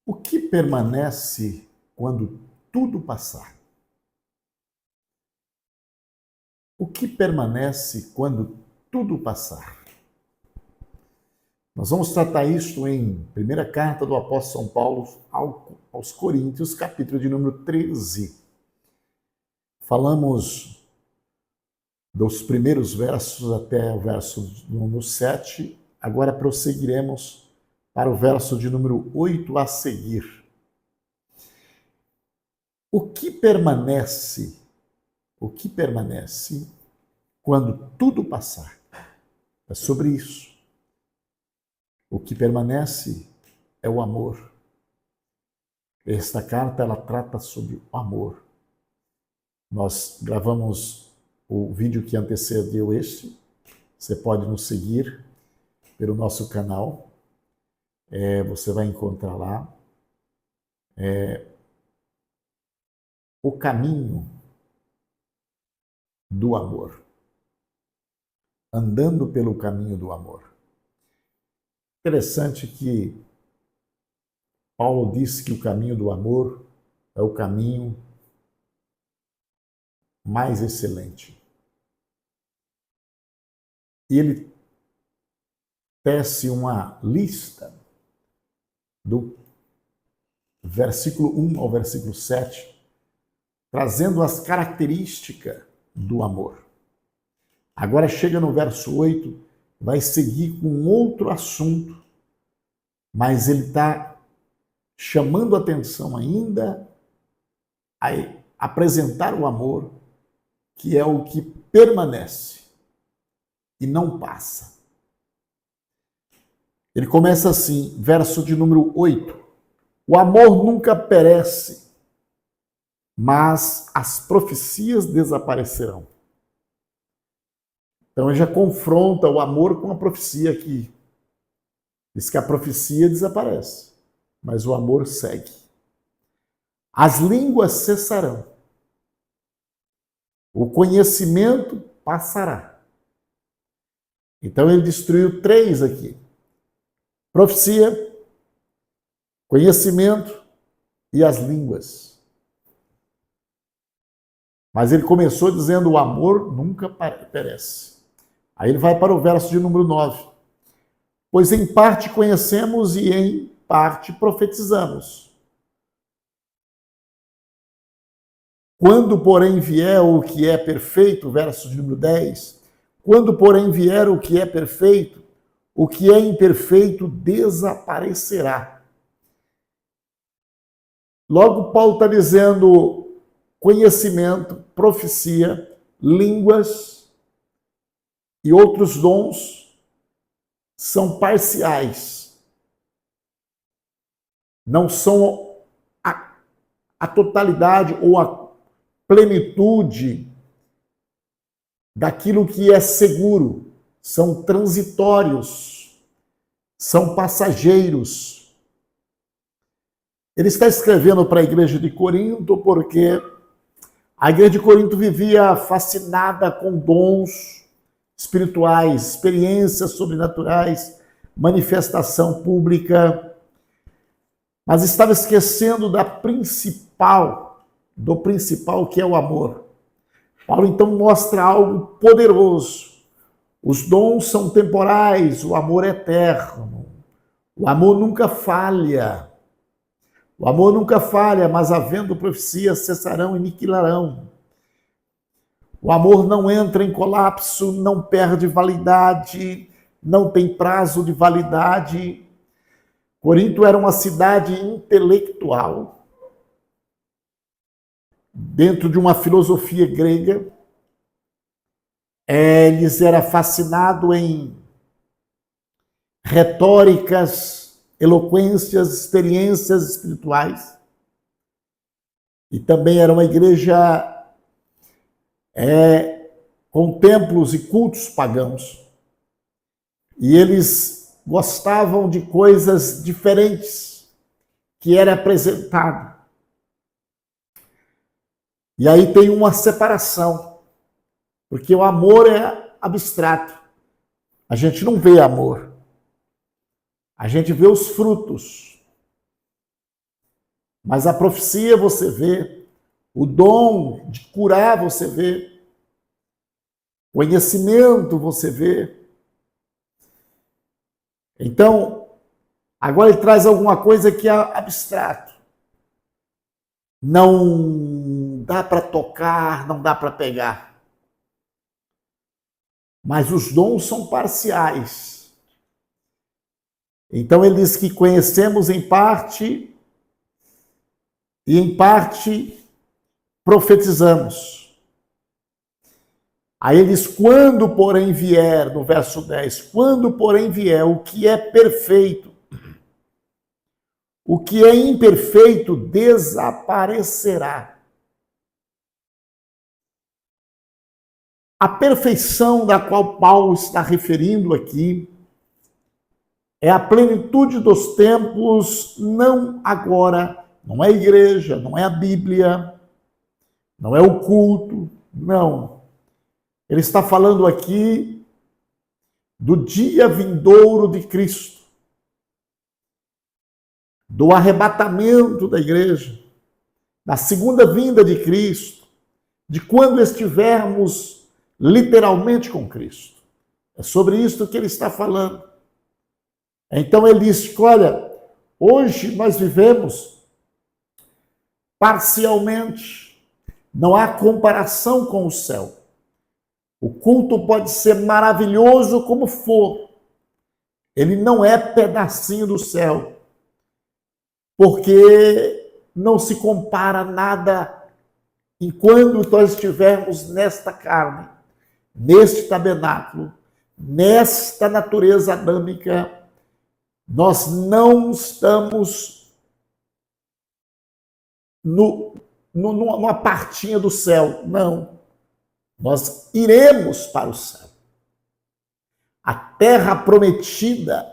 O que permanece quando tudo passar? O que permanece quando tudo passar? Nós vamos tratar isto em primeira carta do apóstolo São Paulo aos Coríntios, capítulo de número 13. Falamos dos primeiros versos até o verso número 7. Agora prosseguiremos para o verso de número 8 a seguir. O que permanece quando tudo passar? É sobre isso. O que permanece é o amor. Esta carta ela trata sobre o amor. Nós gravamos o vídeo que antecedeu este. Você pode nos seguir pelo nosso canal. Você vai encontrar lá o caminho do amor. Andando pelo caminho do amor. Interessante que Paulo disse que o caminho do amor é o caminho mais excelente. E ele tece uma lista do versículo 1 ao versículo 7, trazendo as características do amor. Agora chega no verso 8, vai seguir com outro assunto, mas ele está chamando a atenção ainda a apresentar o amor, que é o que permanece e não passa. Ele começa assim, verso de número 8. O amor nunca perece, mas as profecias desaparecerão. Então ele já confronta o amor com a profecia aqui. Diz que a profecia desaparece, mas o amor segue. As línguas cessarão. O conhecimento passará. Então ele destruiu 3 aqui. Profecia, conhecimento e as línguas. Mas ele começou dizendo o amor nunca perece. Aí ele vai para o verso de número 9. Pois em parte conhecemos e em parte profetizamos. Quando, porém, vier o que é perfeito, verso de número 10, quando, porém, vier o que é perfeito, o que é imperfeito desaparecerá. Logo, Paulo está dizendo conhecimento, profecia, línguas e outros dons são parciais. Não são a totalidade ou a plenitude daquilo que é seguro. São transitórios, são passageiros. Ele está escrevendo para a igreja de Corinto porque a igreja de Corinto vivia fascinada com dons espirituais, experiências sobrenaturais, manifestação pública, mas estava esquecendo do principal que é o amor. Paulo então mostra algo poderoso. Os dons são temporais, o amor é eterno. O amor nunca falha. O amor nunca falha, mas havendo profecias cessarão e aniquilarão. O amor não entra em colapso, não perde validade, não tem prazo de validade. Corinto era uma cidade intelectual, dentro de uma filosofia grega. Eles eram fascinados em retóricas, eloquências, experiências espirituais. E também era uma igreja com templos e cultos pagãos. E eles gostavam de coisas diferentes que era apresentado. E aí tem uma separação, porque o amor é abstrato. A gente não vê amor. A gente vê os frutos. Mas a profecia você vê, o dom de curar você vê, conhecimento você vê. Então, agora ele traz alguma coisa que é abstrato. Não dá para tocar, não dá para pegar. Mas os dons são parciais. Então ele diz que conhecemos em parte e em parte profetizamos. Aí ele diz, quando porém vier, no verso 10, quando porém vier o que é perfeito, o que é imperfeito desaparecerá. A perfeição da qual Paulo está referindo aqui é a plenitude dos tempos, não agora, não é a igreja, não é a Bíblia, não é o culto, não. Ele está falando aqui do dia vindouro de Cristo, do arrebatamento da igreja, da segunda vinda de Cristo, de quando estivermos literalmente com Cristo. É sobre isso que ele está falando. Então ele diz, olha, hoje nós vivemos parcialmente, não há comparação com o céu. O culto pode ser maravilhoso como for, ele não é pedacinho do céu, porque não se compara nada enquanto nós estivermos nesta carne, neste tabernáculo, nesta natureza adâmica. Nós não estamos numa partinha do céu, não. Nós iremos para o céu. A terra prometida,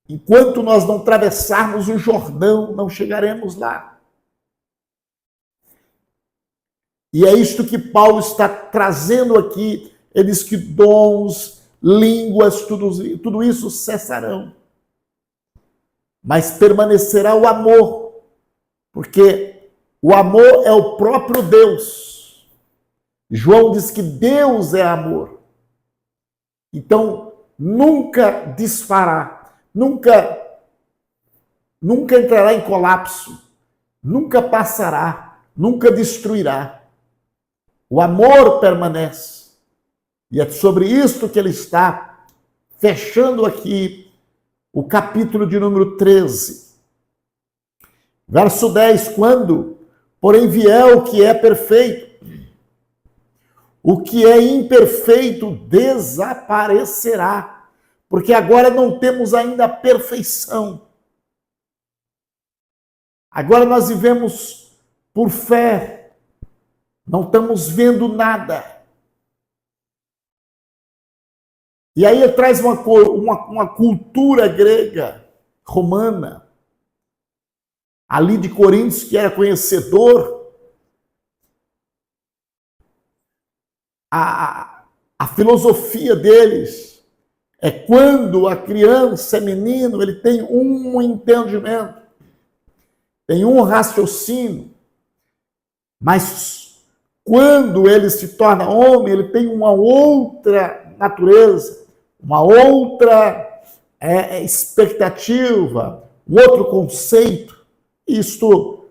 enquanto nós não atravessarmos o Jordão, não chegaremos lá. E é isto que Paulo está trazendo aqui. Ele diz que dons, línguas, tudo isso cessarão. Mas permanecerá o amor, porque o amor é o próprio Deus. João diz que Deus é amor. Então, nunca desfará, nunca entrará em colapso, nunca passará, nunca destruirá. O amor permanece. E é sobre isso que ele está fechando aqui o capítulo de número 13. Verso 10, quando, porém, vier o que é perfeito, o que é imperfeito desaparecerá, porque agora não temos ainda a perfeição. Agora nós vivemos por fé, não estamos vendo nada. E aí ele traz uma cultura grega, romana, ali de Coríntios, que era conhecedor. A filosofia deles é quando a criança é menino, ele tem um entendimento, tem um raciocínio, mas quando ele se torna homem, ele tem uma outra natureza, uma outra expectativa, um outro conceito. Isto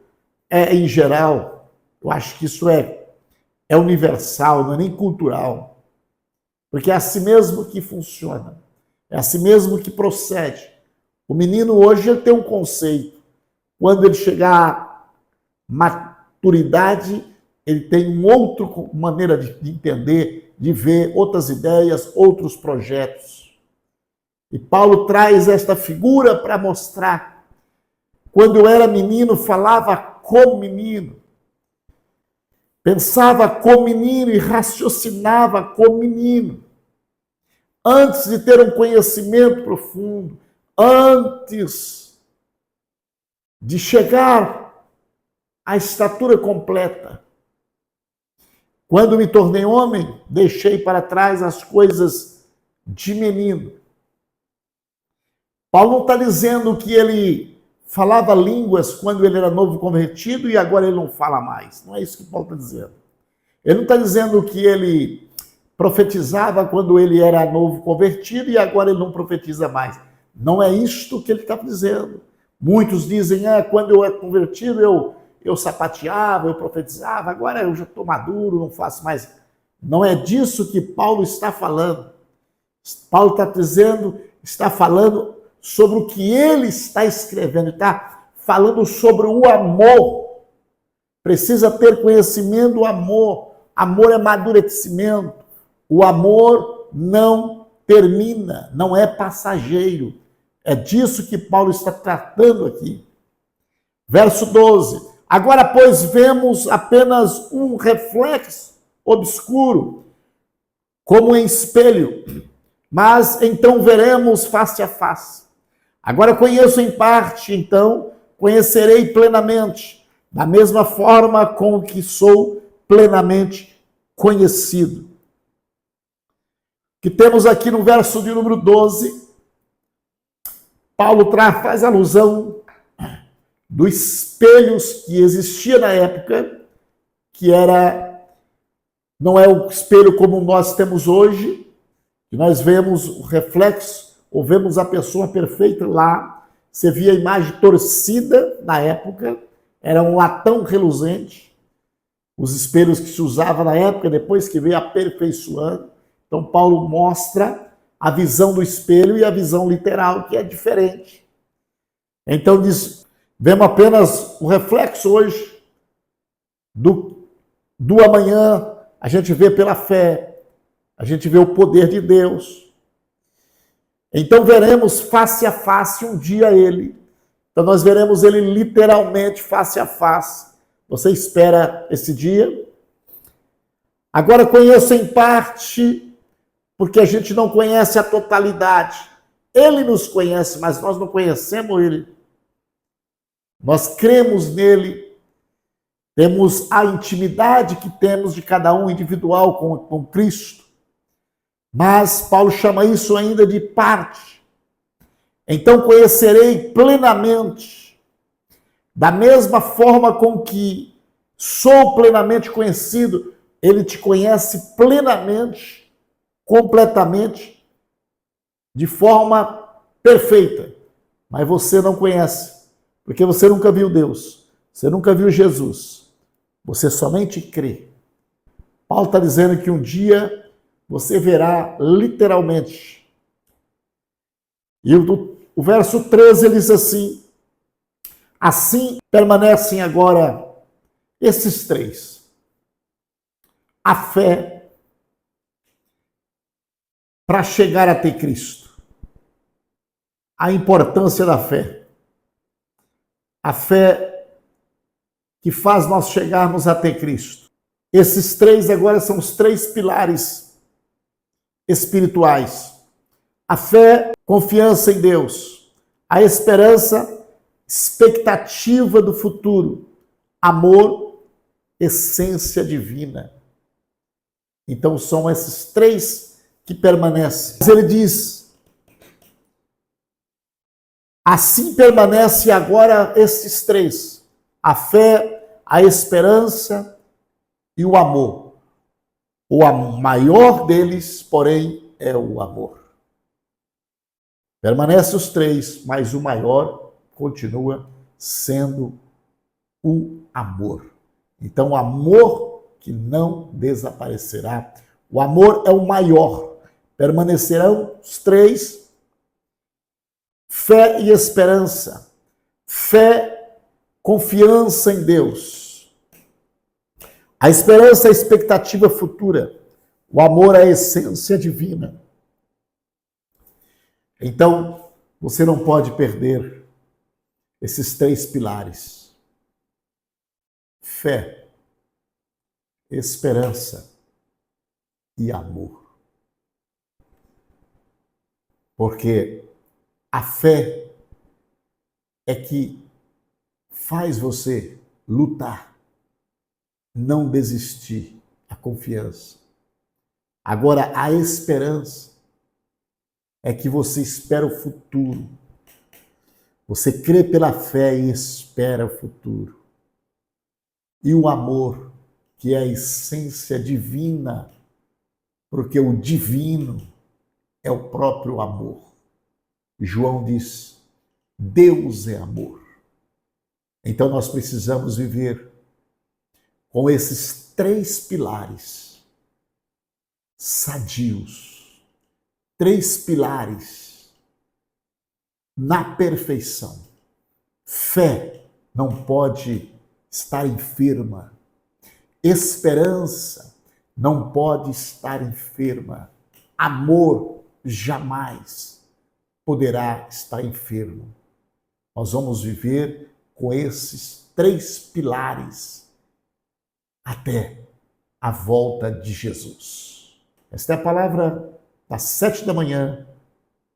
é em geral, eu acho que isso é universal, não é nem cultural, porque é assim mesmo que funciona, é assim mesmo que procede. O menino hoje ele tem um conceito, quando ele chegar à maturidade, ele tem uma outra maneira de entender, de ver outras ideias, outros projetos. E Paulo traz esta figura para mostrar. Quando eu era menino, falava como menino, pensava como menino e raciocinava como menino. Antes de ter um conhecimento profundo, antes de chegar à estatura completa. Quando me tornei homem, deixei para trás as coisas de menino. Paulo não está dizendo que ele falava línguas quando ele era novo convertido e agora ele não fala mais. Não é isso que Paulo está dizendo. Ele não está dizendo que ele profetizava quando ele era novo convertido e agora ele não profetiza mais. Não é isto que ele está dizendo. Muitos dizem, quando eu era convertido eu sapateava, eu profetizava, agora eu já estou maduro, não faço mais. Não é disso que Paulo está falando. Paulo está falando sobre o que ele está escrevendo, está falando sobre o amor. Precisa ter conhecimento do amor. Amor é amadurecimento. O amor não termina, não é passageiro. É disso que Paulo está tratando aqui. Verso 12. Agora, pois, vemos apenas um reflexo obscuro, como em espelho, mas então veremos face a face. Agora conheço em parte, então conhecerei plenamente, da mesma forma com que sou plenamente conhecido. Que temos aqui no verso de número 12, Paulo faz alusão dos espelhos que existia na época, que não é o espelho como nós temos hoje, que nós vemos o reflexo, ou vemos a pessoa perfeita lá, você via a imagem torcida na época, era um latão reluzente, os espelhos que se usavam na época, depois que veio aperfeiçoando. Então Paulo mostra a visão do espelho e a visão literal, que é diferente. Então diz, vemos apenas o reflexo hoje do amanhã, a gente vê pela fé, a gente vê o poder de Deus. Então veremos face a face um dia ele. Então nós veremos ele literalmente face a face. Você espera esse dia? Agora conheço em parte, porque a gente não conhece a totalidade. Ele nos conhece, mas nós não conhecemos ele. Nós cremos nele, temos a intimidade que temos de cada um individual com Cristo. Mas Paulo chama isso ainda de parte. Então conhecerei plenamente, da mesma forma com que sou plenamente conhecido, ele te conhece plenamente, completamente, de forma perfeita. Mas você não conhece, porque você nunca viu Deus, você nunca viu Jesus, você somente crê. Paulo está dizendo que um dia você verá literalmente. E o verso 13 ele diz assim, assim permanecem agora esses três. A fé para chegar a ter Cristo. A importância da fé. A fé que faz nós chegarmos a ter Cristo. Esses três agora são os três pilares espirituais. A fé, confiança em Deus. A esperança, expectativa do futuro. Amor, essência divina. Então são esses três que permanecem. Mas ele diz, assim permanece agora esses três. A fé, a esperança e o amor. O maior deles, porém, é o amor. Permanece os três, mas o maior continua sendo o amor. Então, o amor que não desaparecerá. O amor é o maior. Permanecerão os três. Fé e esperança. Fé, confiança em Deus. A esperança é a expectativa futura. O amor é a essência divina. Então, você não pode perder esses três pilares. Fé, esperança e amor. Porque a fé é que faz você lutar, não desistir, a confiança. Agora, a esperança é que você espera o futuro. Você crê pela fé e espera o futuro. E o amor, que é a essência divina, porque o divino é o próprio amor. João diz: Deus é amor. Então nós precisamos viver com esses 3 pilares sadios, 3 pilares na perfeição. Fé não pode estar enferma. Esperança não pode estar enferma. Amor jamais poderá estar enfermo. Nós vamos viver com esses 3 pilares até a volta de Jesus. Esta é a palavra das 7 da manhã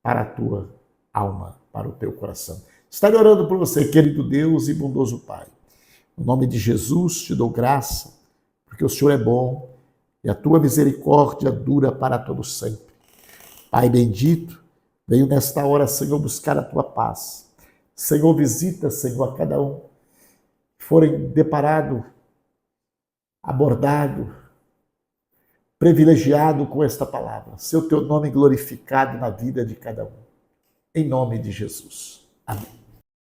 para a tua alma, para o teu coração. Estarei orando por você, querido Deus e bondoso Pai. No nome de Jesus te dou graça, porque o Senhor é bom e a tua misericórdia dura para todo sempre. Pai bendito, venho nesta hora, Senhor, buscar a tua paz. Senhor, visita, Senhor, a cada um que forem deparado, abordado, privilegiado com esta palavra. Seu teu nome glorificado na vida de cada um. Em nome de Jesus. Amém.